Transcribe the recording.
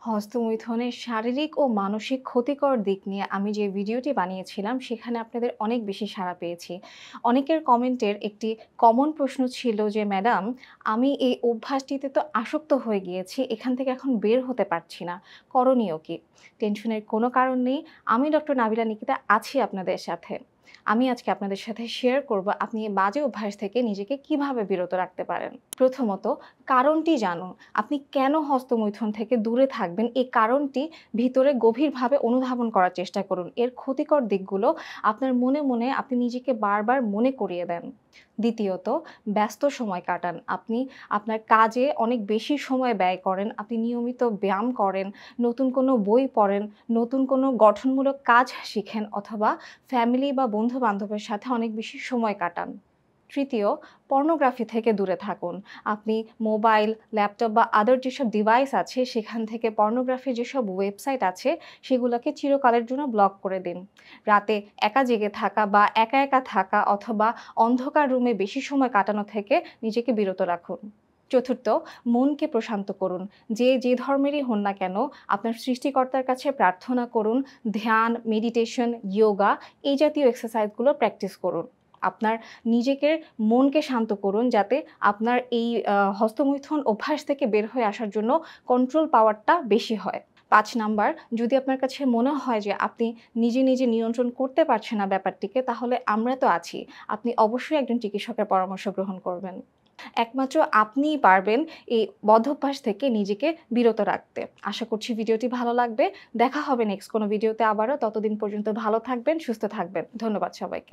হস্তমৈথুনের শারীরিক ও মানসিক ক্ষতিকর দিক নিয়ে আমি যে ভিডিওটি বানিয়েছিলাম সেখানে আপনাদের অনেক বেশি সাড়া পেয়েছি। অনেকের কমেন্টের একটি কমন প্রশ্ন ছিল যে, "ম্যাডাম, আমি এই অভ্যাসটিতে তো আসক্ত হয়ে গিয়েছি। এখান থেকে এখন বের হতে পারছি না। করণীয় কি?" টেনশনের কোনো কারণ নেই। আমি ডক্টর নাবিলা নিকিতা আছি আপনাদের সাথে। আমি আজকে আপনাদের সাথে শেয়ার করব আপনি এই বাজে অভ্যাস থেকে নিজেকে কিভাবে বিরত রাখতে পারেন। প্রথমত কারণটি জানুন। আপনি কেন হস্তমৈথুন থেকে দূরে থাকবেন এই কারণটি ভিতরে গভীরভাবে অনুধাবন করার চেষ্টা করুন। এর ক্ষতিকর দিকগুলো আপনার মনে, মনে আপনি নিজেকে বারবার মনে করিয়ে দেন। দ্বিতীয়ত, ব্যস্ত সময় কাটান। আপনি আপনার কাজে অনেক বেশি সময় ব্যয় করেন। আপনি নিয়মিত ব্যায়াম করেন, নতুন কোনো বই পড়েন, নতুন কোনো গঠনমূলক কাজ শিখেন অথবা ফ্যামিলি বা বন্ধু-বান্ধবের সাথে অনেক বেশি সময় কাটান। তৃতীয়, পর্নোগ্রাফি থেকে দূরে থাকুন। আপনি মোবাইল, ল্যাপটপ বা আদার যেসব ডিভাইস আছে সেখান থেকে পর্নোগ্রাফির যেসব ওয়েবসাইট আছে সেগুলোকে চিরকালের জন্য ব্লক করে দিন। রাতে একা জেগে থাকা বা একা, একা থাকা অথবা অন্ধকার রুমে বেশি সময় কাটানো থেকে নিজেকে বিরত রাখুন। চতুর্থ, মনকে প্রশান্ত করুন। যে ধর্মেরই হন না কেন, আপনার সৃষ্টিকর্তার কাছে প্রার্থনা করুন, ধ্যান, মেডিটেশন, ইয়োগা এই জাতীয় এক্সারসাইজগুলো প্র্যাকটিস করুন। আপনার নিজেকে মনকে শান্ত করুন যাতে আপনার এই হস্তমৈথুন অভ্যাস থেকে বের হয়ে আসার জন্য কন্ট্রোল পাওয়ারটা বেশি হয়। ৫ নাম্বার, যদি আপনার কাছে মনে হয় যে আপনি নিজে, নিজে নিয়ন্ত্রণ করতে পারছেন না ব্যাপারটিকে, তাহলে আমরা তো আছি। আপনি অবশ্যই একজন চিকিৎসকের পরামর্শ গ্রহণ করবেন। একমাত্র আপনিই পারবেন এই বদভ্যাস থেকে নিজেকে বিরত রাখতে। আশা করছি ভিডিওটি ভালো লাগবে। দেখা হবে নেক্সট কোনো ভিডিওতে আবারও। ততদিন পর্যন্ত ভালো থাকবেন, সুস্থ থাকবেন। ধন্যবাদ সবাইকে।